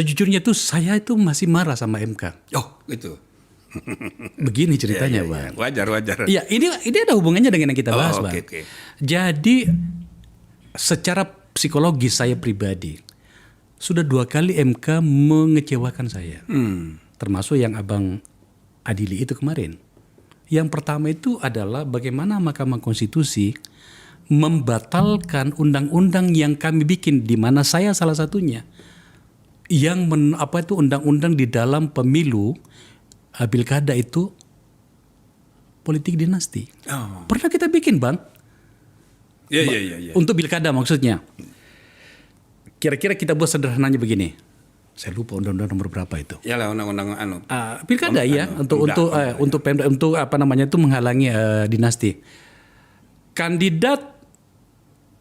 Sejujurnya tuh saya itu masih marah sama MK. Oh, gitu. Begini ceritanya, Ya, Bang. Wajar. Iya, ini ada hubungannya dengan yang kita bahas, Oh, Bang. oke. Jadi secara psikologis saya pribadi sudah 2 kali MK mengecewakan saya. Termasuk yang Abang adili itu kemarin. Yang pertama itu adalah bagaimana Mahkamah Konstitusi membatalkan undang-undang yang kami bikin, di mana saya salah satunya, yang undang-undang di dalam pemilu pilkada itu politik dinasti. Oh. Pernah kita bikin, Bang. Iya. Untuk pilkada maksudnya. Kira-kira kita buat sederhananya begini. Saya lupa undang-undang nomor berapa itu. Ya lah, undang-undang Pilkada ya, untuk apa namanya itu menghalangi dinasti. Kandidat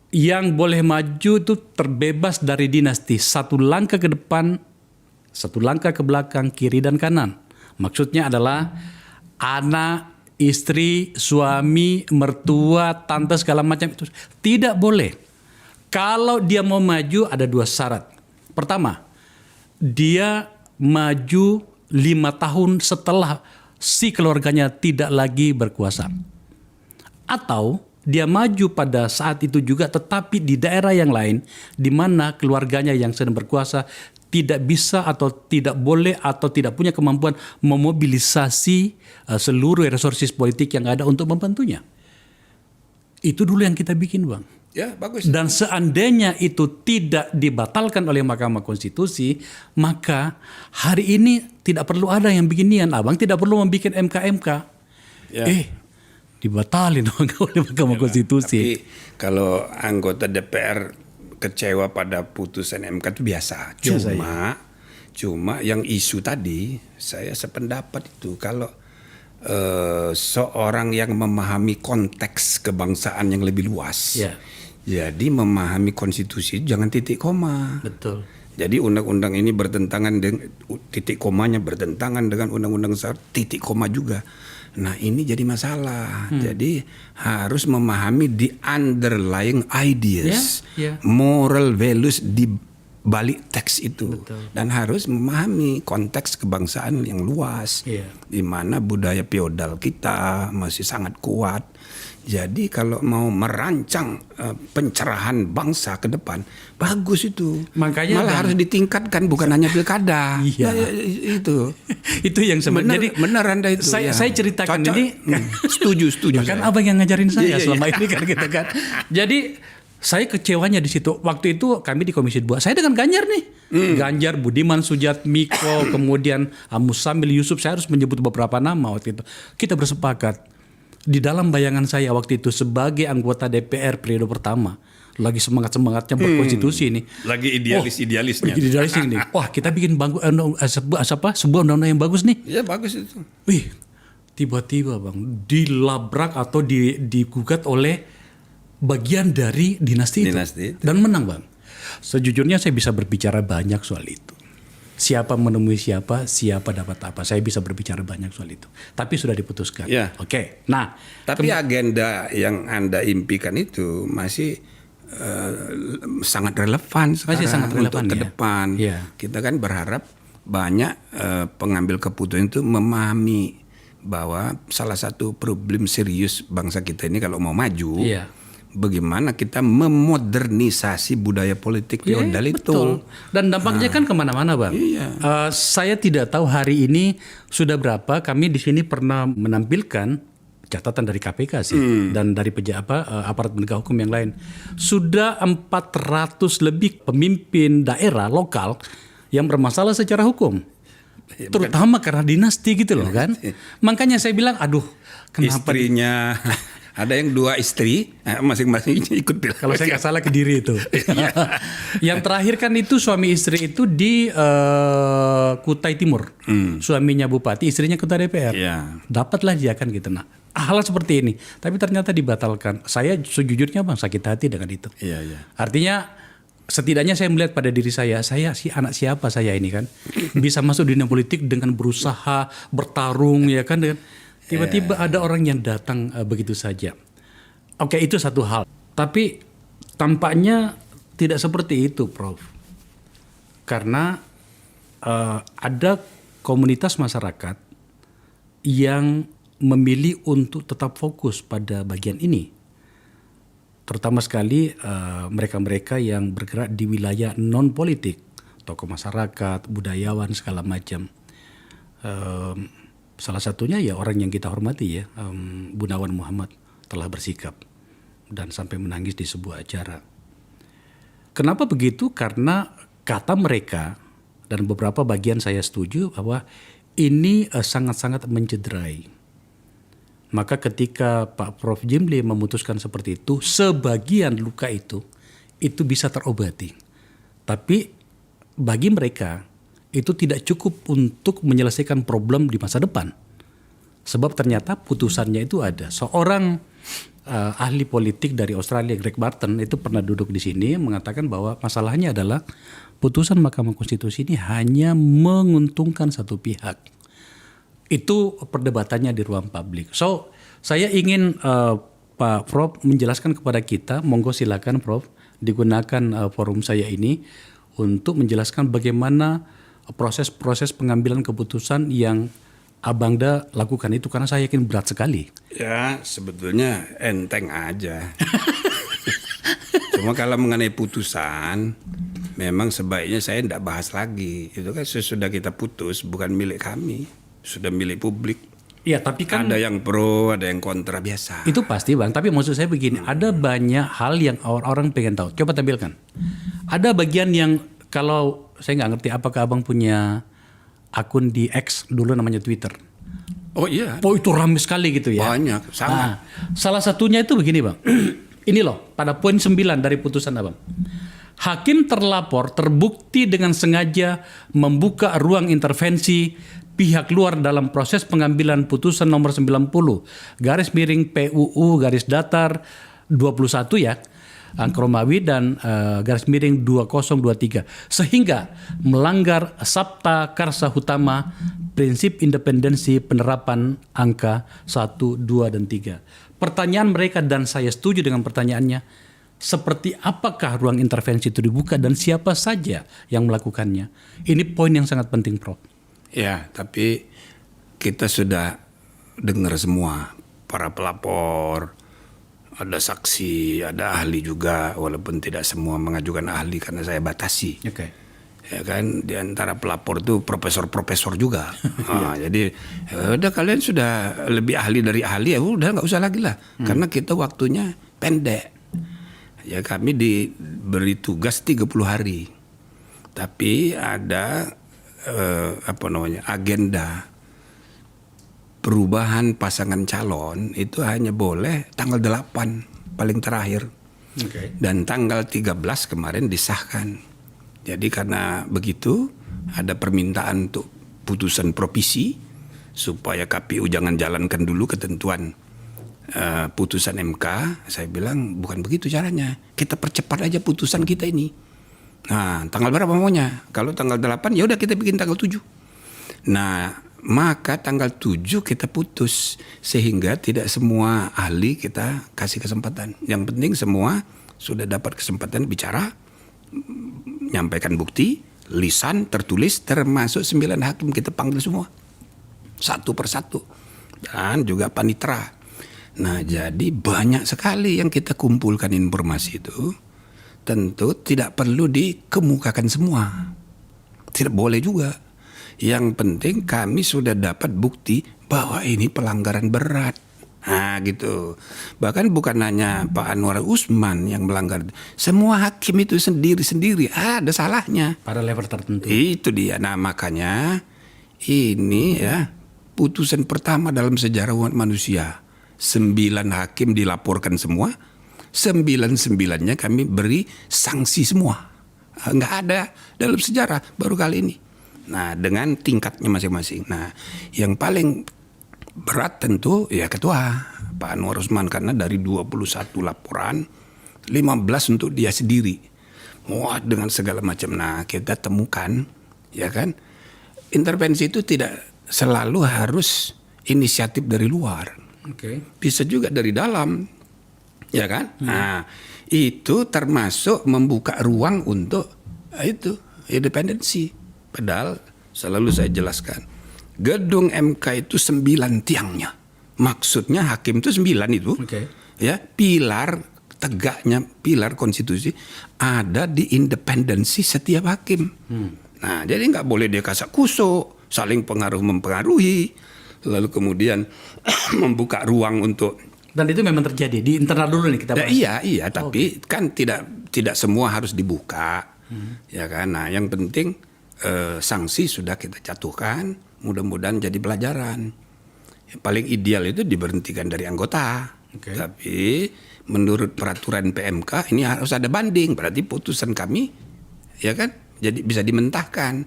yang boleh maju itu terbebas dari dinasti, 1 langkah ke depan, 1 langkah ke belakang, kiri dan kanan. Maksudnya adalah anak, istri, suami, mertua, tante segala macam itu tidak boleh. Kalau dia mau maju ada 2 syarat. Pertama, dia maju 5 tahun setelah si keluarganya tidak lagi berkuasa. Atau dia maju pada saat itu juga tetapi di daerah yang lain di mana keluarganya yang sedang berkuasa tidak bisa atau tidak boleh atau tidak punya kemampuan memobilisasi seluruh resources politik yang ada untuk membantunya. Itu dulu yang kita bikin, Bang. Ya, bagus. Dan seandainya itu tidak dibatalkan oleh Mahkamah Konstitusi, maka hari ini tidak perlu ada yang beginian. Abang tidak perlu membuat MK-MK. Ya. Dibatalin oleh Mahkamah Konstitusi. Tapi kalau anggota DPR kecewa pada putusan MK itu biasa. Cuma yang isu tadi saya sependapat itu kalau seorang yang memahami konteks kebangsaan yang lebih luas. Ya. Jadi memahami konstitusi jangan titik koma. Betul. Jadi undang-undang ini bertentangan dengan titik komanya bertentangan dengan undang-undang titik koma juga. Nah, ini jadi masalah. Jadi harus memahami the underlying ideas, moral values di balik teks itu. Betul. Dan harus memahami konteks kebangsaan yang luas. Di mana budaya feodal kita masih sangat kuat. Jadi kalau mau merancang pencerahan bangsa ke depan, bagus itu. Makanya malah harus ditingkatkan, bukan hanya pilkada. Iya. Itu. Itu yang sebenarnya. Jadi benar Anda itu. Saya ceritakan Cocok. ini. Setuju. Kan Abang yang ngajarin saya Iya. selama ini kan gitu kan. Jadi saya kecewanya di situ. Waktu itu kami di Komisi 2. Saya dengan Ganjar nih. Ganjar, Budiman Sujatmiko, kemudian Musamil Yusuf. Saya harus menyebut beberapa nama waktu itu. Kita bersepakat. Di dalam bayangan saya waktu itu sebagai anggota DPR periode pertama, lagi semangat-semangatnya berkonstitusi ini. Lagi idealisnya. Idealis ini. Wah, kita bikin sebuah undang-undang yang bagus nih. Iya, bagus itu. Wih, tiba-tiba Bang dilabrak atau digugat oleh bagian dari dinasti itu. Dan menang, Bang. Sejujurnya saya bisa berbicara banyak soal itu. Siapa menemui siapa dapat apa. Saya bisa berbicara banyak soal itu. Tapi sudah diputuskan. Ya. Oke. Nah, tapi agenda yang Anda impikan itu masih sangat relevan sekarang sangat relevan untuk ke depan. Ya. Kita kan berharap banyak pengambil keputusan itu memahami bahwa salah satu problem serius bangsa kita ini kalau mau maju, bagaimana kita memodernisasi budaya politik feodal itu. Betul. Dan dampaknya kan kemana-mana, Bang. Iya. Saya tidak tahu hari ini sudah berapa. Kami di sini pernah menampilkan catatan dari KPK sih dan dari aparat penegak hukum yang lain. Sudah 400 lebih pemimpin daerah lokal yang bermasalah secara hukum. Terutama karena dinasti gitu loh kan. Makanya saya bilang, aduh, kenapa istrinya ada yang 2 istri, masing-masing ikut pilkada. Kalau saya nggak salah Kediri itu. Yang terakhir kan itu suami istri itu di Kutai Timur. Suaminya bupati, istrinya ketua DPR. Dapatlah dia kan gitu. Nah, hal seperti ini. Tapi ternyata dibatalkan. Saya sejujurnya Bang sakit hati dengan itu. Artinya setidaknya saya melihat pada diri saya si anak siapa saya ini kan. Bisa masuk dunia politik dengan berusaha, bertarung ya kan dengan tiba-tiba ada orang yang datang begitu saja. Oke, itu satu hal. Tapi tampaknya tidak seperti itu, Prof. Karena ada komunitas masyarakat yang memilih untuk tetap fokus pada bagian ini. Terutama sekali mereka-mereka yang bergerak di wilayah non-politik, tokoh masyarakat, budayawan, segala macam. Salah satunya ya orang yang kita hormati ya, Gunawan Muhammad telah bersikap dan sampai menangis di sebuah acara. Kenapa begitu? Karena kata mereka dan beberapa bagian saya setuju bahwa ini sangat-sangat mencederai. Maka ketika Pak Prof. Jimli memutuskan seperti itu, sebagian luka itu bisa terobati. Tapi bagi mereka itu tidak cukup untuk menyelesaikan problem di masa depan. Sebab ternyata putusannya itu ada. Seorang ahli politik dari Australia, Greg Barton, itu pernah duduk di sini mengatakan bahwa masalahnya adalah putusan Mahkamah Konstitusi ini hanya menguntungkan satu pihak. Itu perdebatannya di ruang publik. So, saya ingin Pak Prof menjelaskan kepada kita, monggo silakan Prof, digunakan forum saya ini untuk menjelaskan bagaimana proses-proses pengambilan keputusan yang Abangda lakukan itu, karena saya yakin berat sekali. Ya, sebetulnya enteng aja. Cuma kalau mengenai putusan, memang sebaiknya saya tidak bahas lagi. Itu kan sesudah kita putus, bukan milik kami. Sudah milik publik. Ya, tapi kan ada yang pro, ada yang kontra, biasa. Itu pasti Bang, tapi maksud saya begini, ada banyak hal yang orang pengen tahu. Coba tampilkan. Ada bagian yang kalau saya nggak ngerti apakah Abang punya akun di X, dulu namanya Twitter. Oh iya. Oh itu ramai sekali gitu ya. Banyak, sangat. Salah satunya itu begini Bang. Ini loh, pada poin 9 dari putusan Abang. Hakim terlapor terbukti dengan sengaja membuka ruang intervensi pihak luar dalam proses pengambilan putusan nomor 90 garis miring PUU garis datar 21 ya, Romawi dan garis miring 2023 sehingga melanggar Sabta Karsa Utama prinsip independensi penerapan angka 1, 2, dan 3. Pertanyaan mereka dan saya setuju dengan pertanyaannya, seperti apakah ruang intervensi itu dibuka dan siapa saja yang melakukannya? Ini poin yang sangat penting, Prof. Ya, tapi kita sudah dengar semua, para pelapor, ada saksi, ada ahli juga, walaupun tidak semua mengajukan ahli karena saya batasi. Oke. Ya kan, di antara pelapor itu profesor-profesor juga. Jadi udah kalian sudah lebih ahli dari ahli, ya udah nggak usah lagi lah, karena kita waktunya pendek. Ya kami diberi tugas 30 hari, tapi ada agenda perubahan pasangan calon itu hanya boleh tanggal 8 paling terakhir. Okay. Dan tanggal 13 kemarin disahkan. Jadi karena begitu ada permintaan untuk putusan provisi supaya KPU jangan jalankan dulu ketentuan putusan MK. Saya bilang bukan begitu caranya. Kita percepat aja putusan kita ini. Nah, tanggal berapa maunya? Kalau tanggal 8 ya udah kita bikin tanggal 7. Nah, maka tanggal 7 kita putus sehingga tidak semua ahli kita kasih kesempatan. Yang penting semua sudah dapat kesempatan bicara, menyampaikan bukti, lisan, tertulis, termasuk 9 hakim kita panggil semua. Satu persatu. Dan juga panitera. Nah, jadi banyak sekali yang kita kumpulkan informasi itu. Tentu tidak perlu dikemukakan semua. Tidak boleh juga. Yang penting kami sudah dapat bukti bahwa ini pelanggaran berat. Nah gitu. Bahkan bukan hanya Pak Anwar Usman yang melanggar. Semua hakim itu sendiri-sendiri ada salahnya. Pada level tertentu. Itu dia. Nah makanya ini ya putusan pertama dalam sejarah umat manusia. 9 hakim dilaporkan semua. 9-9-nya kami beri sanksi semua. Nggak ada dalam sejarah, baru kali ini. Nah dengan tingkatnya masing-masing. Nah yang paling berat tentu ya ketua Pak Anwar Usman, karena dari 21 laporan 15 untuk dia sendiri. Wah dengan segala macam. Nah kita temukan ya kan, intervensi itu tidak selalu harus inisiatif dari luar. Okay. Bisa juga dari dalam, ya kan? Nah, itu termasuk membuka ruang untuk itu independensi. Padahal selalu saya jelaskan, gedung MK itu 9 tiangnya. Maksudnya hakim itu 9 itu. Ya, pilar tegaknya, pilar konstitusi ada di independensi setiap hakim. Nah, jadi nggak boleh dia kasak kusuk, saling mempengaruhi, lalu kemudian membuka ruang untuk. Dan itu memang terjadi di internal dulu nih kita bahas. Iya, tapi kan tidak semua harus dibuka, ya kan. Nah, yang penting sanksi sudah kita jatuhkan, mudah-mudahan jadi pelajaran. Yang paling ideal itu diberhentikan dari anggota. Tapi menurut peraturan PMK ini harus ada banding, berarti putusan kami, ya kan, jadi bisa dimentahkan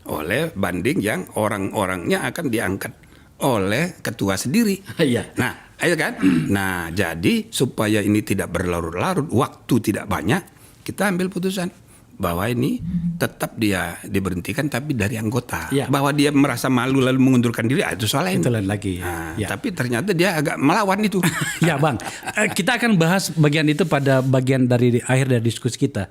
oleh banding yang orang-orangnya akan diangkat oleh ketua sendiri. Iya. Nah, ayo kan. Nah, jadi supaya ini tidak berlarut-larut, waktu tidak banyak, kita ambil putusan bahwa ini tetap dia diberhentikan tapi dari anggota. Ya. Bahwa dia merasa malu lalu mengundurkan diri, itu soal lain. Itu lain lagi. Nah, tapi ternyata dia agak melawan itu. Ya Bang, kita akan bahas bagian itu pada bagian dari akhir dari diskusi kita.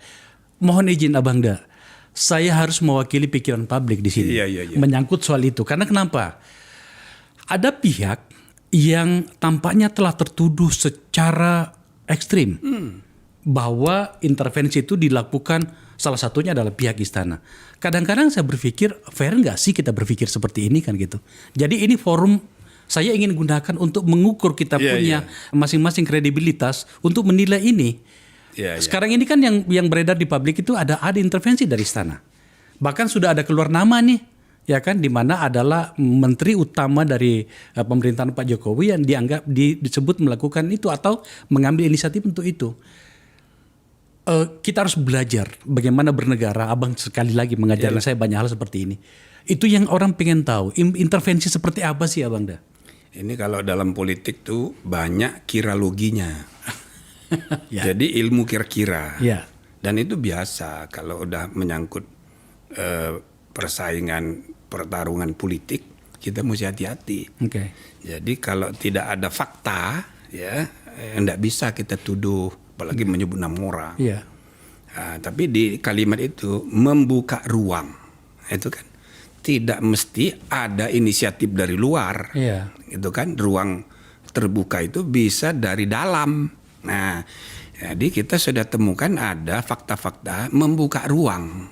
Mohon izin Abang Da, saya harus mewakili pikiran publik di sini. Iya. Menyangkut soal itu. Karena kenapa? Ada pihak yang tampaknya telah tertuduh secara ekstrim bahwa intervensi itu dilakukan, salah satunya adalah pihak istana. Kadang-kadang saya berpikir, fair nggak sih kita berpikir seperti ini kan gitu. Jadi ini forum saya ingin gunakan untuk mengukur kita punya masing-masing kredibilitas untuk menilai ini. Sekarang ini kan yang beredar di publik itu ada intervensi dari istana. Bahkan sudah ada keluar nama nih, ya kan, di mana adalah menteri utama dari pemerintahan Pak Jokowi yang dianggap disebut melakukan itu atau mengambil inisiatif untuk itu. Kita harus belajar bagaimana bernegara. Abang sekali lagi mengajarin saya banyak hal seperti ini. Itu yang orang pengen tahu. Intervensi seperti apa sih Abang Da? Ini kalau dalam politik tuh banyak kiraloginya. Jadi ilmu kira-kira. Dan itu biasa kalau udah menyangkut pertarungan politik, kita mesti hati-hati. Jadi kalau tidak ada fakta, ya enggak bisa kita tuduh, apalagi menyebut nama orang. Tapi di kalimat itu membuka ruang, itu kan tidak mesti ada inisiatif dari luar. Itu kan ruang terbuka itu bisa dari dalam. Nah, jadi kita sudah temukan ada fakta-fakta membuka ruang.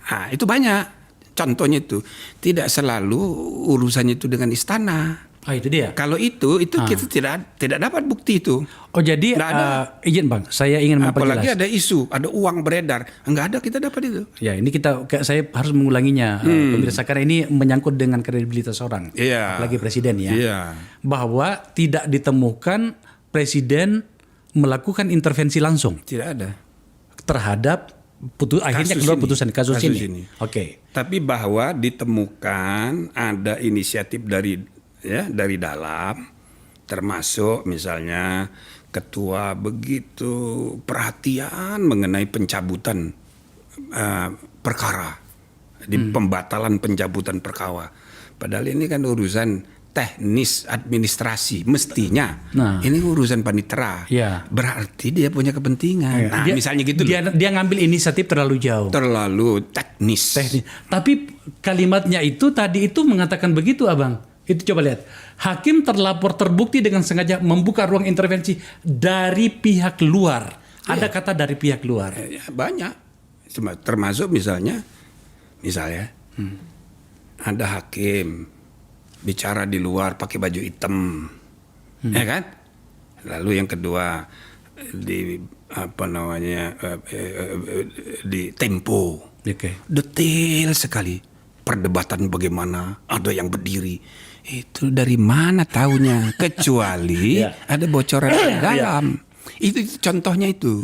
Nah, itu banyak. Contohnya itu tidak selalu urusannya itu dengan istana. Itu dia. Kalau itu kita tidak dapat bukti itu. Oh jadi izin Bang, saya ingin memperjelas. Apalagi ada isu, ada uang beredar, enggak ada kita dapat itu. Ya ini saya harus mengulanginya pemirsa karena ini menyangkut dengan kredibilitas orang, apalagi presiden ya. Bahwa tidak ditemukan presiden melakukan intervensi langsung. Tidak ada. Terhadap akhirnya keluar putusan kasus ini. Tapi bahwa ditemukan ada inisiatif dari dalam, termasuk misalnya ketua begitu perhatian mengenai pencabutan perkara, di pembatalan pencabutan perkara. Padahal ini kan urusan teknis administrasi mestinya. Ini urusan panitera. Berarti dia punya kepentingan. Misalnya gitu. Dia ngambil inisiatif terlalu jauh. Terlalu teknis. Tapi kalimatnya itu tadi itu mengatakan begitu Abang. Itu coba lihat. Hakim terlapor terbukti dengan sengaja membuka ruang intervensi dari pihak luar. Ada kata dari pihak luar. Banyak. Termasuk misalnya ada hakim bicara di luar pakai baju hitam, ya kan? Lalu yang kedua di di Tempo, detail sekali perdebatan bagaimana ada yang berdiri. Itu dari mana taunya? Kecuali ada bocoran dalam. Itu contohnya itu.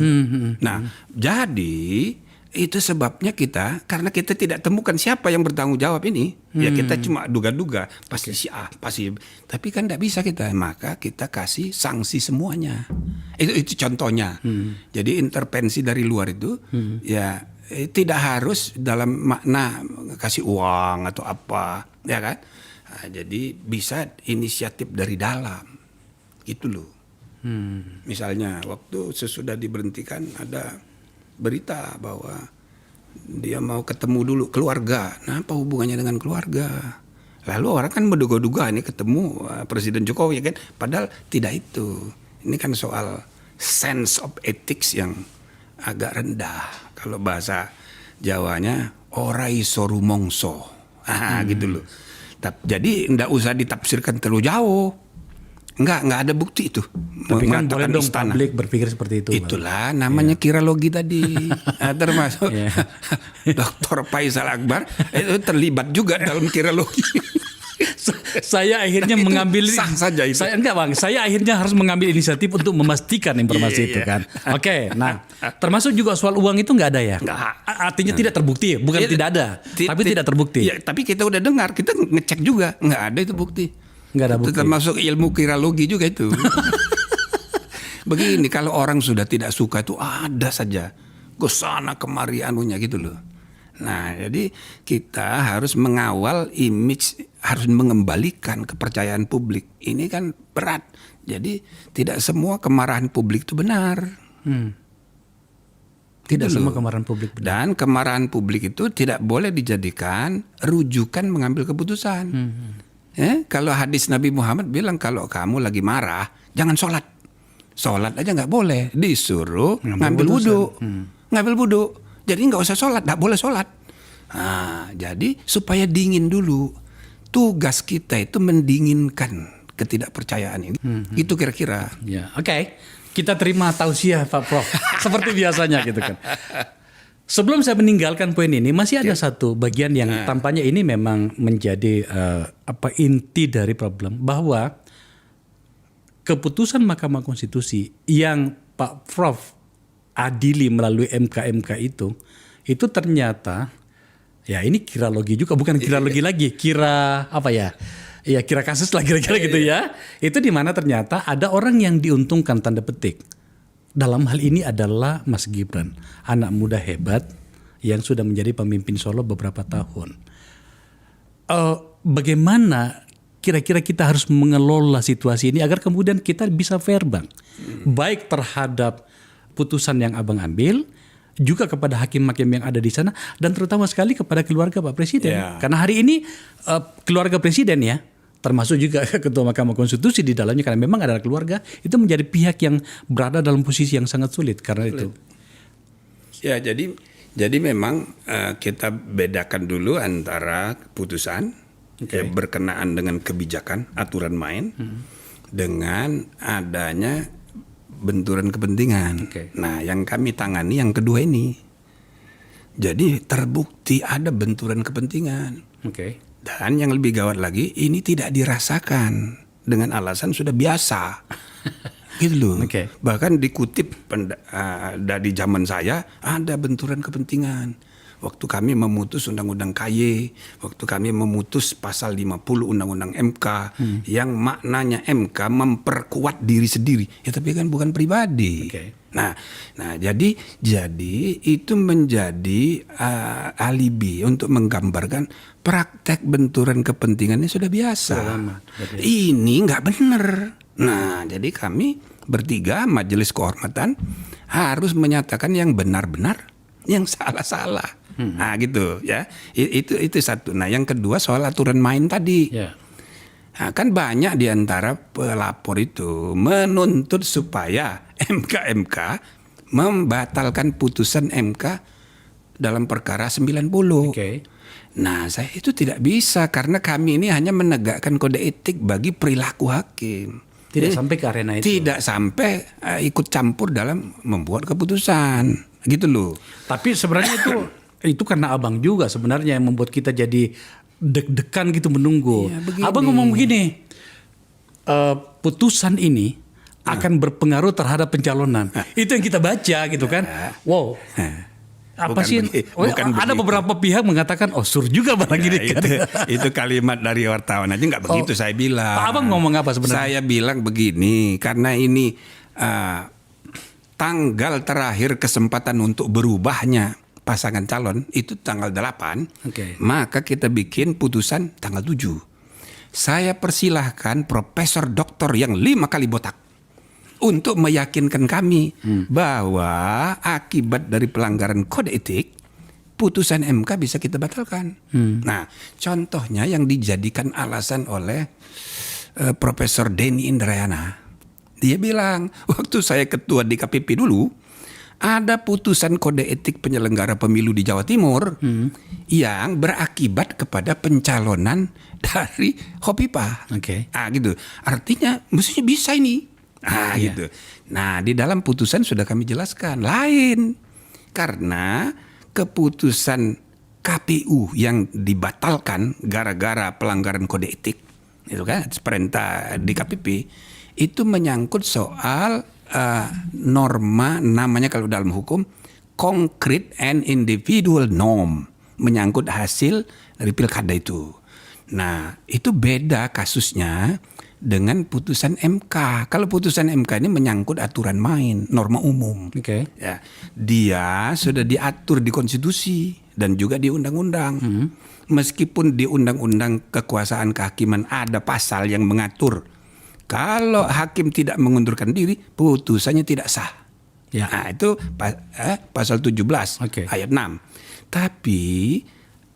Nah, jadi itu sebabnya karena kita tidak temukan siapa yang bertanggung jawab ini. Ya kita cuma duga-duga, pasti si A, pasti. Tapi kan tidak bisa kita, maka kita kasih sanksi semuanya. Itu contohnya. Jadi intervensi dari luar itu ya tidak harus dalam makna kasih uang atau apa, ya kan? Nah, jadi bisa inisiatif dari dalam, gitu loh. Misalnya waktu sesudah diberhentikan ada berita bahwa dia mau ketemu dulu keluarga. Nah, apa hubungannya dengan keluarga? Lalu orang kan menduga-duga ini ketemu Presiden Jokowi kan, padahal tidak itu. Ini kan soal sense of ethics yang agak rendah. Kalau bahasa Jawanya ora iso rumongso. Gitu loh. Jadi enggak usah ditafsirkan terlalu jauh. Enggak ada bukti itu. Tapi kan boleh dong istana. publik berpikir seperti itu. Itulah namanya kiralogi tadi. Termasuk Dr. Faisal Akbar itu terlibat juga dalam kiralogi. Saya akhirnya itu mengambil sah saja itu. Saya akhirnya harus mengambil inisiatif untuk memastikan informasi itu kan. Oke, nah termasuk juga soal uang itu nggak ada ya? Nggak. Artinya tidak terbukti, bukan tidak ada, tapi tidak terbukti. Ya, tapi kita udah dengar, kita ngecek juga, nggak ada itu bukti. Nggak ada bukti. Itu termasuk ilmu kiralogi juga itu. Begini, kalau orang sudah tidak suka itu ada saja kesana kemari anunya gitu loh. Nah, jadi kita harus mengawal image, harus mengembalikan kepercayaan publik. Ini kan berat. Jadi tidak semua kemarahan publik itu benar. Tidak Gitu semua loh. kemarahan publik benar. Dan kemarahan publik itu tidak boleh dijadikan rujukan mengambil keputusan. Kalau hadis Nabi Muhammad bilang kalau kamu lagi marah, jangan sholat. Sholat aja nggak boleh, disuruh ngambil wudhu. Ngambil wudhu. Jadi nggak usah sholat, nggak boleh sholat. Nah, jadi supaya dingin dulu. Tugas kita itu mendinginkan ketidakpercayaan ini. Itu kira-kira. Ya, oke. Kita terima tausiah Pak Prof. Seperti biasanya gitu kan. Sebelum saya meninggalkan poin ini, masih ada satu bagian yang tampaknya ini memang menjadi inti dari problem, bahwa keputusan Mahkamah Konstitusi yang Pak Prof adili melalui MK itu ternyata ya ini kiralogi juga, bukan kiralogi lagi, kira kasus lah kira-kira gitu ya. Itu di mana ternyata ada orang yang diuntungkan tanda petik. Dalam hal ini adalah Mas Gibran, anak muda hebat yang sudah menjadi pemimpin Solo beberapa tahun. Bagaimana kira-kira kita harus mengelola situasi ini agar kemudian kita bisa fair, Bang? Baik terhadap putusan yang Abang ambil, juga kepada hakim-hakim yang ada di sana, dan terutama sekali kepada keluarga Pak Presiden. Karena hari ini keluarga Presiden ya, termasuk juga Ketua Mahkamah Konstitusi di dalamnya, karena memang adalah keluarga, itu menjadi pihak yang berada dalam posisi yang sangat sulit karena itu. Ya, jadi memang kita bedakan dulu antara putusan berkenaan dengan kebijakan, aturan main, dengan adanya benturan kepentingan. Nah, yang kami tangani yang kedua ini. Jadi terbukti ada benturan kepentingan. Dan yang lebih gawat lagi, ini tidak dirasakan dengan alasan sudah biasa. Gitu loh. Bahkan dikutip dari zaman saya ada benturan kepentingan. Waktu kami memutus Undang-Undang KY, waktu kami memutus pasal 50 Undang-Undang MK, yang maknanya MK memperkuat diri sendiri, ya tapi kan bukan pribadi. Nah jadi itu menjadi alibi untuk menggambarkan praktek benturan kepentingannya sudah biasa. Ini nggak benar. Nah, jadi kami bertiga Majelis Kehormatan harus menyatakan yang benar-benar, yang salah-salah. Nah gitu ya, itu satu. Nah yang kedua soal aturan main tadi. Nah, kan banyak diantara pelapor itu menuntut supaya MK membatalkan putusan MK dalam perkara 90. Nah saya itu tidak bisa karena kami ini hanya menegakkan kode etik bagi perilaku hakim. Tidak sampai ke arena itu. Tidak sampai ikut campur dalam membuat keputusan, gitu loh. Tapi sebenarnya itu karena Abang juga sebenarnya yang membuat kita jadi deg-degan gitu menunggu. Abang ngomong begini, putusan ini akan berpengaruh terhadap pencalonan. Itu yang kita baca gitu kan. Wow. Apa sih? Ada beberapa pihak mengatakan sur juga barang ini kan. Itu kalimat dari wartawan aja nggak begitu saya bilang. Pak Abang ngomong apa sebenarnya? Saya bilang begini, karena ini tanggal terakhir kesempatan untuk berubahnya pasangan calon itu tanggal 8, maka kita bikin putusan tanggal 7. Saya persilahkan Profesor Doktor yang 5 kali botak untuk meyakinkan kami bahwa akibat dari pelanggaran kode etik putusan MK bisa kita batalkan. Nah, contohnya yang dijadikan alasan oleh Profesor Denny Indrayana. Dia bilang, waktu saya ketua DKPP dulu, ada putusan kode etik penyelenggara pemilu di Jawa Timur yang berakibat kepada pencalonan dari Hopipa. Oke. Gitu. Artinya mestinya bisa ini. Gitu. Nah, di dalam putusan sudah kami jelaskan lain. Karena keputusan KPU yang dibatalkan gara-gara pelanggaran kode etik, itu kan perintah DKPP, itu menyangkut soal norma, namanya kalau dalam hukum concrete and individual norm, menyangkut hasil dari pilkada itu. Nah, itu beda kasusnya dengan putusan MK. Kalau putusan MK ini menyangkut aturan main, norma umum. Oke. Ya, dia sudah diatur di konstitusi dan juga di undang-undang. Meskipun di undang-undang kekuasaan kehakiman ada pasal yang mengatur kalau hakim tidak mengundurkan diri, putusannya tidak sah. Ya. Nah, itu pasal 17 ayat 6. Tapi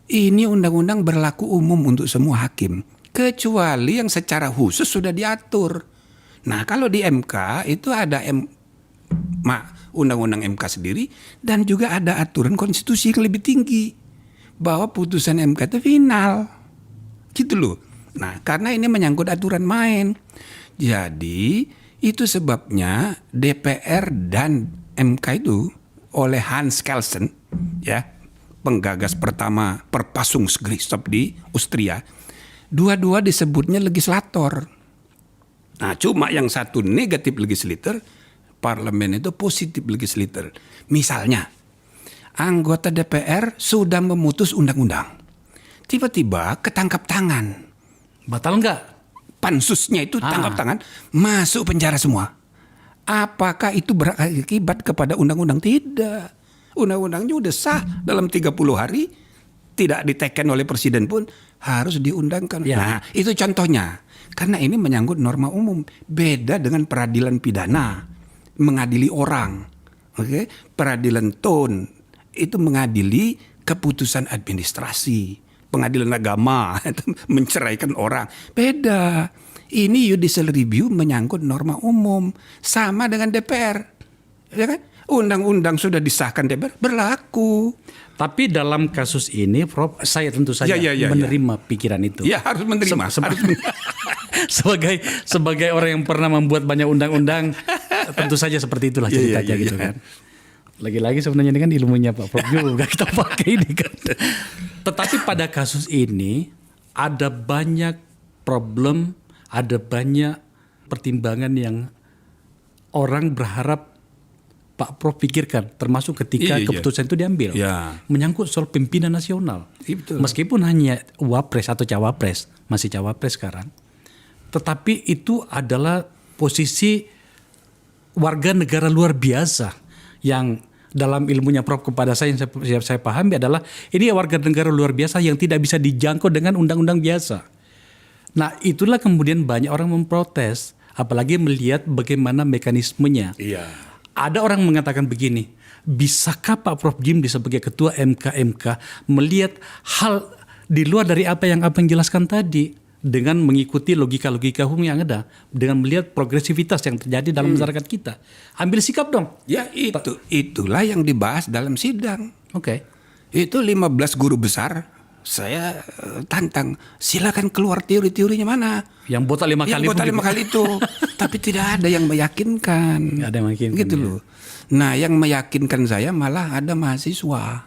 ini undang-undang berlaku umum untuk semua hakim, kecuali yang secara khusus sudah diatur. Nah, kalau di MK itu ada undang-undang MK sendiri dan juga ada aturan konstitusi yang lebih tinggi bahwa putusan MK itu final. Gitu loh. Nah, karena ini menyangkut aturan main. Jadi, itu sebabnya DPR dan MK itu oleh Hans Kelsen, ya, penggagas pertama Verfassungsgerichtshof di Austria, dua-dua disebutnya legislator. Nah, cuma yang satu negatif legislator, parlemen itu positif legislator. Misalnya, anggota DPR sudah memutus undang-undang, tiba-tiba ketangkap tangan. Batal enggak? Pansusnya itu tangkap tangan, masuk penjara semua. Apakah itu berakibat kepada undang-undang? Tidak. Undang-undangnya udah sah dalam 30 hari, tidak diteken oleh presiden pun harus diundangkan. Ya. Nah, itu contohnya. Karena ini menyangkut norma umum. Beda dengan peradilan pidana, mengadili orang. Oke, peradilan TON itu mengadili keputusan administrasi. Pengadilan agama menceraikan orang. Beda. Ini judicial review menyangkut norma umum. Sama dengan DPR. Ya kan? Undang-undang sudah disahkan DPR, berlaku. Tapi dalam kasus ini, Prof, saya tentu saja menerima pikiran itu. Ya, harus menerima. Sebagai orang yang pernah membuat banyak undang-undang, tentu saja seperti itulah ceritanya gitu kan. Lagi-lagi sebenarnya ini kan ilmunya Pak Prof juga kita pakai ini kan. Tetapi pada kasus ini ada banyak problem, ada banyak pertimbangan yang orang berharap Pak Prof pikirkan, termasuk ketika keputusan itu diambil. Menyangkut soal pimpinan nasional. Meskipun hanya wapres atau cawapres, masih cawapres sekarang. Tetapi itu adalah posisi warga negara luar biasa yang dalam ilmunya Prof kepada saya yang saya pahami adalah ini warga negara luar biasa yang tidak bisa dijangkau dengan undang-undang biasa. Nah, itulah kemudian banyak orang memprotes, apalagi melihat bagaimana mekanismenya. Ada orang mengatakan begini, bisakah Pak Prof Jim sebagai ketua MK melihat hal di luar dari apa yang Abang jelaskan tadi dengan mengikuti logika-logika hukum yang ada, dengan melihat progresivitas yang terjadi dalam masyarakat kita. Ambil sikap dong. Ya, itulah yang dibahas dalam sidang. Itu 15 guru besar, saya tantang, silakan keluar teori-teorinya mana. Yang botak 5 kali. Yang botak 5 kali itu. Tapi tidak ada yang meyakinkan. Nggak ada yang meyakinkan. Gitu loh. Nah, yang meyakinkan saya malah ada mahasiswa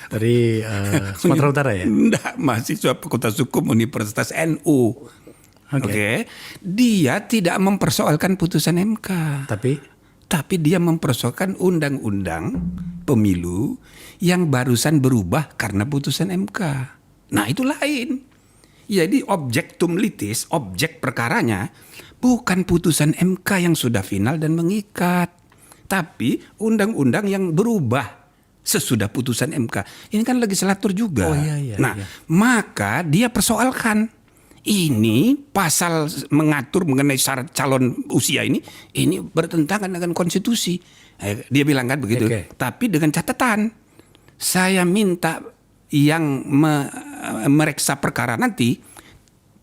dari Sumatera Utara ya? Enggak, mahasiswa Fakultas Hukum Universitas NU. Oke. Dia tidak mempersoalkan putusan MK. Tapi dia mempersoalkan undang-undang pemilu yang barusan berubah karena putusan MK. Nah, itu lain. Jadi objektum litis, objek perkaranya bukan putusan MK yang sudah final dan mengikat, tapi undang-undang yang berubah sesudah putusan MK. Ini kan legislatur juga. Maka dia persoalkan ini pasal mengatur mengenai syarat calon usia ini bertentangan dengan konstitusi. Dia bilang kan begitu. Tapi dengan catatan saya minta yang mereksa perkara nanti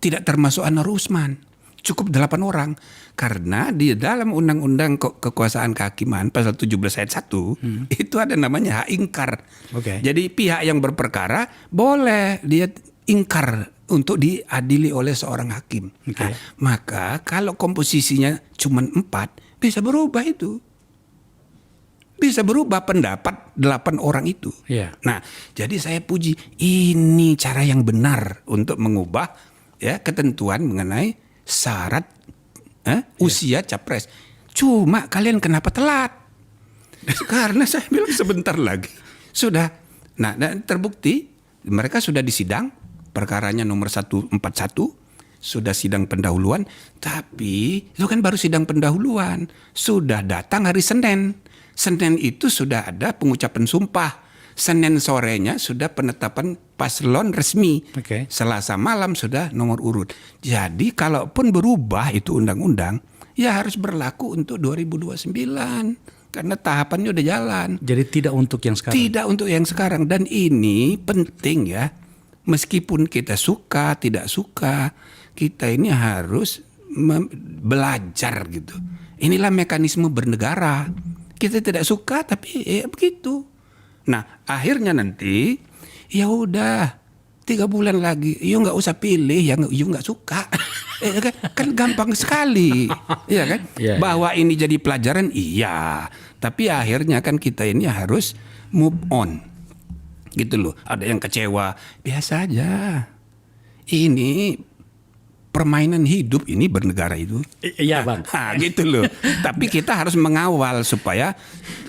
tidak termasuk Anwar Usman. Cukup 8 orang. Karena di dalam Undang-Undang Kekuasaan Kehakiman pasal 17 ayat 1 itu ada namanya hak ingkar. Oke. Jadi pihak yang berperkara boleh dia ingkar untuk diadili oleh seorang hakim. Oke. Nah, maka kalau komposisinya cuma 4 bisa berubah itu. Bisa berubah pendapat 8 orang itu. Iya. Nah, jadi saya puji ini cara yang benar untuk mengubah ya ketentuan mengenai syarat usia capres. Cuma kalian kenapa telat? Karena saya bilang sebentar lagi sudah. Nah, dan terbukti mereka sudah disidang, perkaranya nomor 141 sudah sidang pendahuluan, tapi itu kan baru sidang pendahuluan, sudah datang hari Senin. Senin itu sudah ada pengucapan sumpah. Senin sorenya sudah penetapan paslon resmi. Oke. Selasa malam sudah nomor urut. Jadi kalaupun berubah itu undang-undang, ya harus berlaku untuk 2029. Karena tahapannya udah jalan. Jadi tidak untuk yang sekarang. Tidak untuk yang sekarang. Dan ini penting ya. Meskipun kita suka, tidak suka, kita ini harus belajar gitu. Inilah mekanisme bernegara. Kita tidak suka tapi ya begitu. Nah akhirnya nanti ya udah 3 bulan lagi, you nggak usah pilih yang you nggak suka, kan gampang sekali, ya kan? Yeah, bahwa ini jadi pelajaran, iya. Tapi akhirnya kan kita ini harus move on, gitu loh. Ada yang kecewa, biasa aja. Ini permainan hidup ini bernegara itu. Iya bang. Nah, gitu loh. Tapi kita harus mengawal supaya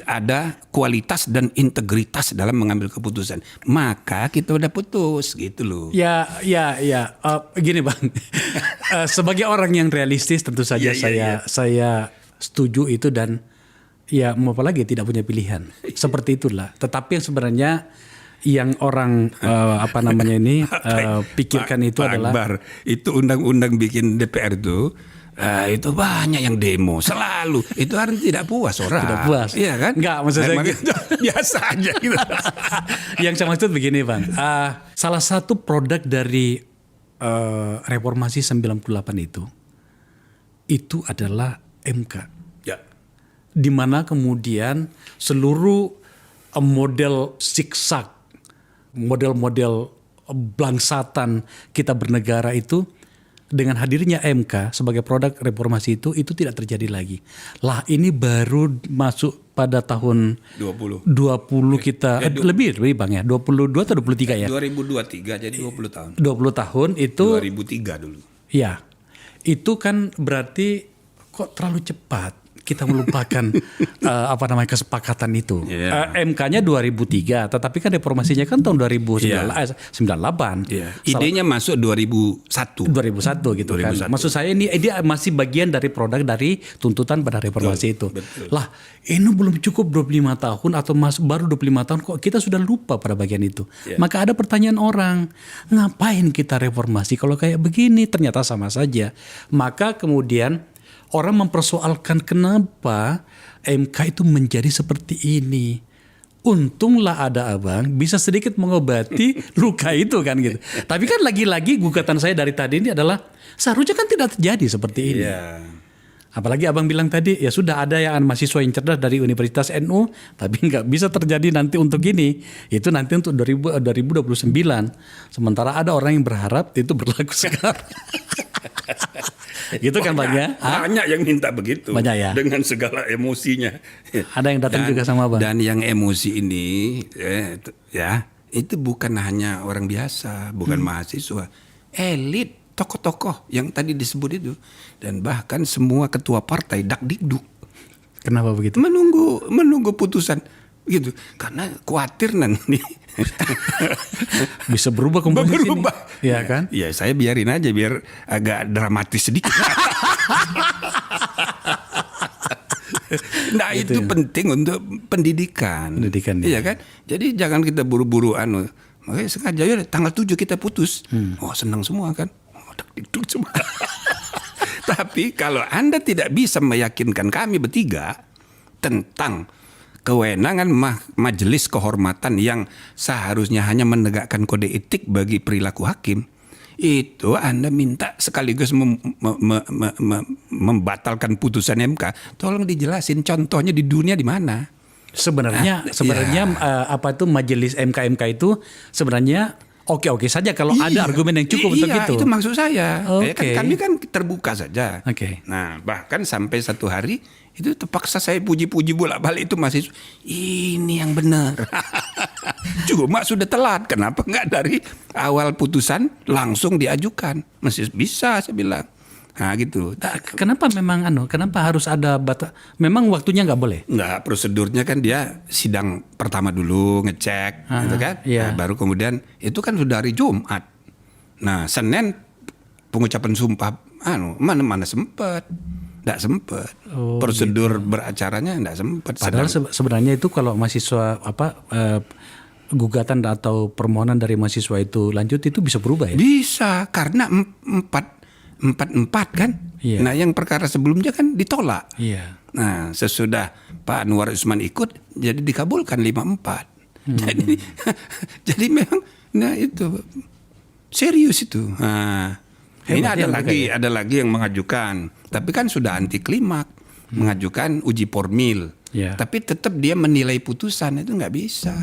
ada kualitas dan integritas dalam mengambil keputusan. Maka kita udah putus gitu loh. Ya. Gini bang, sebagai orang yang realistis tentu saja saya setuju itu dan ya mau apa lagi tidak punya pilihan. Seperti itulah. Tetapi yang sebenarnya yang orang pikirkan itu Pak adalah Akbar, itu undang-undang bikin DPR itu banyak yang demo selalu. Itu harus tidak puas orang. Tidak puas. Iya kan? Enggak, maksud saya gitu. Biasa aja gitu. Yang saya maksud begini bang, salah satu produk dari reformasi 98 itu adalah MK. Ya. Di mana kemudian seluruh model siksak, model-model blangsatan kita bernegara itu dengan hadirnya MK sebagai produk reformasi itu tidak terjadi lagi. Lah ini baru masuk pada tahun 20 kita lebih Bang ya, 22 atau 23 ya? 2023 jadi 20 tahun. 20 tahun itu 2003 dulu. ya. Itu kan berarti kok terlalu cepat kita melupakan kesepakatan itu. Yeah. MK-nya 2003, tetapi kan reformasinya kan tahun 2098. Yeah. Idenya masuk 2001 gitu 2001. Kan. Maksud saya ini dia masih bagian dari produk dari tuntutan pada reformasi itu. Betul. Lah, ini belum cukup 25 tahun atau baru 25 tahun kok kita sudah lupa pada bagian itu. Yeah. Maka ada pertanyaan orang, ngapain kita reformasi kalau kayak begini? Ternyata sama saja. Maka kemudian orang mempersoalkan kenapa MK itu menjadi seperti ini. Untunglah ada abang bisa sedikit mengobati luka itu kan gitu. Tapi kan lagi-lagi gugatan saya dari tadi ini adalah seharusnya kan tidak terjadi seperti ini. Yeah. Apalagi abang bilang tadi ya sudah ada yang mahasiswa yang cerdas dari Universitas NU tapi nggak bisa terjadi nanti untuk ini. Itu nanti untuk 2029. Sementara ada orang yang berharap itu berlaku sekarang. Gitu kan Bang ya? Banyak yang minta begitu. Banyak ya? Dengan segala emosinya. Ada yang datang juga sama Bang. Dan yang emosi ini itu bukan hanya orang biasa, bukan mahasiswa, elit, tokoh-tokoh yang tadi disebut itu, dan bahkan semua ketua partai dakdikduk. Kenapa begitu? Menunggu putusan gitu, karena khawatir nanti bisa berubah komposisi. Ya kan? Ya saya biarin aja biar agak dramatis sedikit. Nah itu penting untuk pendidikan. Iya kan? Jadi jangan kita buru-buru makanya sengaja ya tanggal 7 kita putus. Oh senang semua kan? Dakdikduk semua. Tapi kalau Anda tidak bisa meyakinkan kami bertiga tentang kewenangan majelis kehormatan yang seharusnya hanya menegakkan kode etik bagi perilaku hakim, itu Anda minta sekaligus membatalkan putusan MK, tolong dijelasin contohnya di dunia di mana? Sebenarnya apa itu majelis MK itu sebenarnya oke saja kalau ada argumen yang cukup untuk itu. Itu maksud saya. Oke. Kami kan terbuka saja. Oke. Nah, bahkan sampai satu hari itu terpaksa saya puji-puji bolak-balik itu masih ini yang benar. Cuma sudah telat. Kenapa nggak dari awal putusan langsung diajukan? Masih bisa saya bilang. Nah gitu. Kenapa kenapa harus ada batas? Memang waktunya nggak boleh? Nggak, prosedurnya kan dia sidang pertama dulu ngecek, gitu kan. Iya. Nah, baru kemudian itu kan sudah hari Jumat. Nah Senin pengucapan sumpah, mana sempat, nggak sempat. Prosedur beracaranya nggak sempat. Padahal sebenarnya itu kalau mahasiswa gugatan atau permohonan dari mahasiswa itu lanjut itu bisa berubah ya? Bisa karena empat kan. Iya. Nah yang perkara sebelumnya kan ditolak. Iya. Nah sesudah Pak Anwar Usman ikut jadi dikabulkan 5-4. Jadi memang itu serius itu. Nah, ini ada lagi yang mengajukan, tapi kan sudah anti klimak mengajukan uji formil. Iya. Tapi tetap dia menilai putusan itu nggak bisa.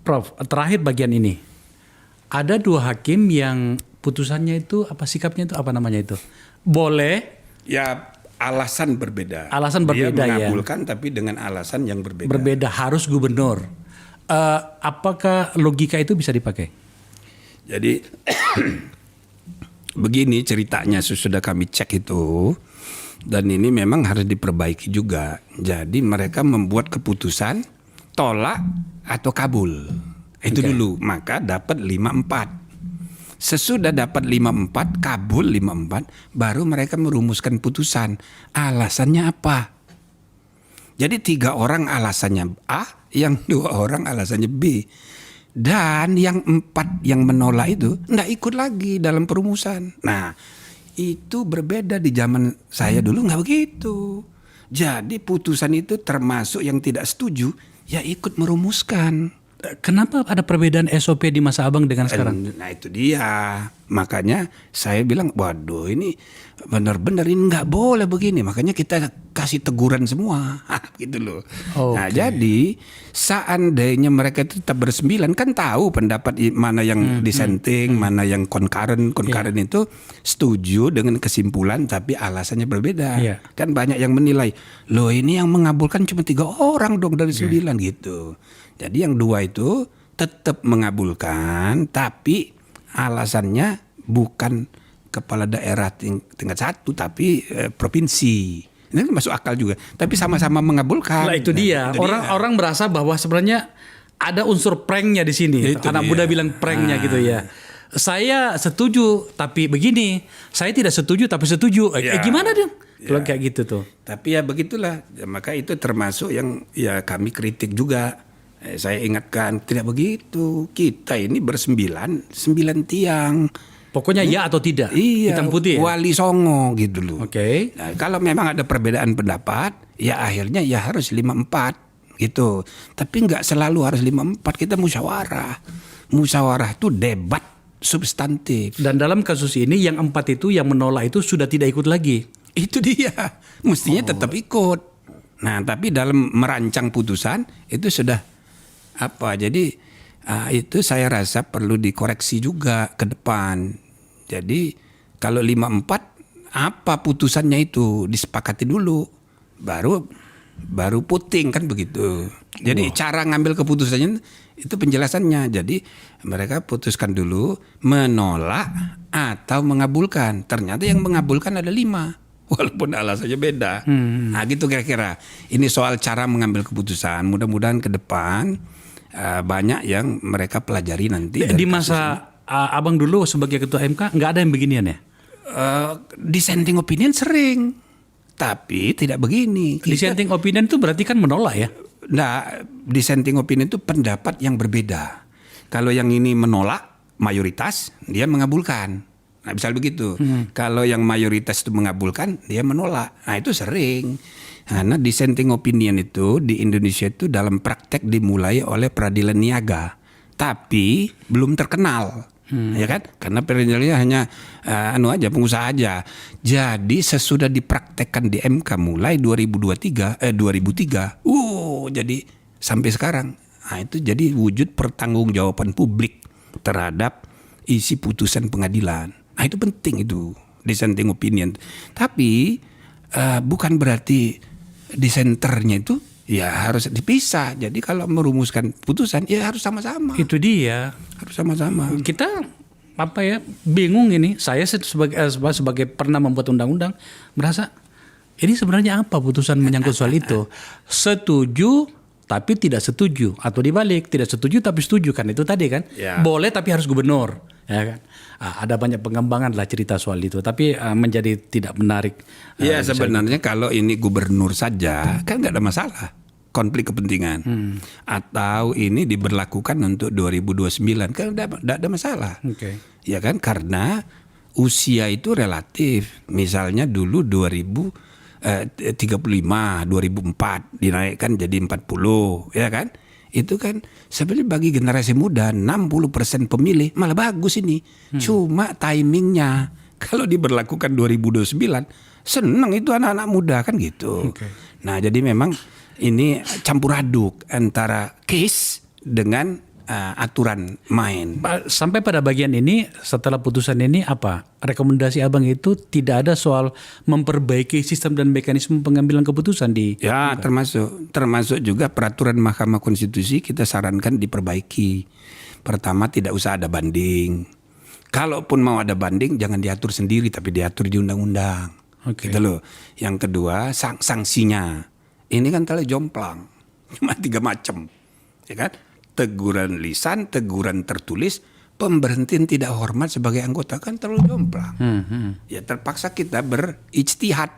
Prof, terakhir bagian ini. Ada 2 hakim yang putusannya itu sikapnya itu namanya itu? Boleh. Ya alasan berbeda. Alasan berbeda dia mengabulkan tapi dengan alasan yang berbeda. Berbeda harus gubernur. Apakah logika itu bisa dipakai? Jadi begini ceritanya sudah kami cek itu. Dan ini memang harus diperbaiki juga. Jadi mereka membuat keputusan tolak atau kabul. Itu dulu, maka dapat 5-4. Sesudah dapat 5-4, kabul 5-4, baru mereka merumuskan putusan. Alasannya apa? Jadi 3 orang alasannya A, yang 2 orang alasannya B. Dan yang 4 yang menolak itu enggak ikut lagi dalam perumusan. Nah, itu berbeda di zaman saya dulu enggak begitu. Jadi putusan itu termasuk yang tidak setuju, ya ikut merumuskan. Kenapa ada perbedaan SOP di masa abang dengan sekarang? Nah itu dia. Makanya saya bilang, waduh ini benar-benar ini nggak boleh begini. Makanya kita kasih teguran semua. Gitu loh. Okay. Nah jadi seandainya mereka itu tetap bersembilan, kan tahu pendapat mana yang dissenting, mana yang concurrent. Concurrent itu setuju dengan kesimpulan tapi alasannya berbeda. Yeah. Kan banyak yang menilai, loh ini yang mengabulkan cuma 3 orang dong dari 9 gitu. Jadi yang 2 itu tetap mengabulkan, tapi alasannya bukan kepala daerah tingkat 1, tapi provinsi. Ini masuk akal juga. Tapi sama-sama mengabulkan. Nah itu dia. Orang merasa bahwa sebenarnya ada unsur pranknya di sini. Itu Anak dia. muda bilang pranknya gitu ya. Saya setuju tapi begini. Saya tidak setuju tapi setuju. Gimana dong? Kalau kayak gitu tuh. Tapi ya begitulah. Maka itu termasuk yang ya kami kritik juga. Saya ingatkan, tidak begitu. Kita ini 9 tiang. Pokoknya ya atau tidak. Iya, hitam putih. Ya? Wali songo gitu loh. Oke. Nah, kalau memang ada perbedaan pendapat, ya akhirnya ya harus 5-4 gitu. Tapi nggak selalu harus 5-4. Kita musyawarah. Musyawarah itu debat substantif. Dan dalam kasus ini yang 4 itu yang menolak itu sudah tidak ikut lagi. Itu dia. Mestinya tetap ikut. Nah, tapi dalam merancang putusan itu sudah jadi itu saya rasa perlu dikoreksi juga ke depan. Jadi kalau 5-4 apa putusannya itu disepakati dulu, baru puting kan begitu. Jadi cara ngambil keputusannya itu penjelasannya. Jadi mereka putuskan dulu menolak atau mengabulkan. Ternyata yang mengabulkan ada 5. Walaupun alasannya beda. Nah gitu kira-kira. Ini soal cara mengambil keputusan. Mudah-mudahan ke depan banyak yang mereka pelajari nanti. Di masa abang dulu sebagai ketua MK nggak ada yang beginian ya? Dissenting opinion sering, tapi tidak begini. Dissenting opinion itu berarti kan menolak ya? Nah, dissenting opinion itu pendapat yang berbeda. Kalau yang ini menolak mayoritas, dia mengabulkan. Nah, misal begitu. Kalau yang mayoritas itu mengabulkan, dia menolak. Nah, itu sering. Karena dissenting opinion itu di Indonesia itu dalam praktek dimulai oleh peradilan niaga, tapi belum terkenal. Ya kan? Karena peradilannya hanya pengusaha aja. Jadi sesudah dipraktekkan di MK mulai 2003, jadi sampai sekarang. Nah, itu jadi wujud pertanggungjawaban publik terhadap isi putusan pengadilan. Nah, itu penting itu dissenting opinion. Tapi bukan berarti dissenternya itu ya harus dipisah. Jadi kalau merumuskan putusan ya harus sama-sama. Itu dia. Harus sama-sama. Kita bingung ini. Saya sebagai pernah membuat undang-undang merasa ini sebenarnya apa putusan menyangkut soal itu? Setuju tapi tidak setuju, atau dibalik, tidak setuju tapi setuju, kan itu tadi kan. Ya. Boleh tapi harus gubernur, ya kan. Ada banyak pengembangan lah cerita soal itu, tapi menjadi tidak menarik. Ya sebenarnya kalau ini gubernur saja kan nggak ada masalah konflik kepentingan. Atau ini diberlakukan untuk 2029 kan nggak ada masalah. Okay. Ya kan, karena usia itu relatif. Misalnya dulu 2035, 2004 dinaikkan jadi 40, ya kan? Itu kan sebenarnya bagi generasi muda 60% pemilih malah bagus ini. Cuma timingnya kalau diberlakukan 2029 seneng itu anak-anak muda kan gitu. Okay. Nah, jadi memang ini campur aduk antara case dengan aturan main. Sampai pada bagian ini, setelah putusan ini apa? Rekomendasi Abang itu tidak ada soal memperbaiki sistem dan mekanisme pengambilan keputusan di... Ya, termasuk juga peraturan Mahkamah Konstitusi kita sarankan diperbaiki. Pertama, tidak usah ada banding. Kalaupun mau ada banding, jangan diatur sendiri, tapi diatur di undang-undang. Okay. Gitu loh. Yang kedua, sanksinya. Ini kan terlalu jomplang. Cuma 3 macam. Ya kan? Teguran lisan, teguran tertulis, pemberhentian tidak hormat sebagai anggota, kan terlalu jomplang. Ya terpaksa kita berijtihad,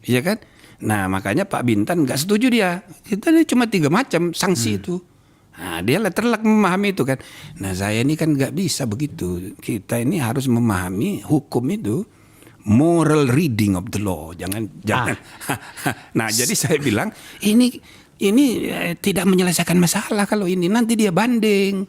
ya kan. Nah makanya Pak Bintan nggak setuju dia. Kita ini cuma 3 macam sanksi itu. Nah dia terlak memahami itu kan. Nah saya ini kan nggak bisa begitu. Kita ini harus memahami hukum itu moral reading of the law. Jangan. Nah jadi saya bilang ini tidak menyelesaikan masalah kalau ini nanti dia banding.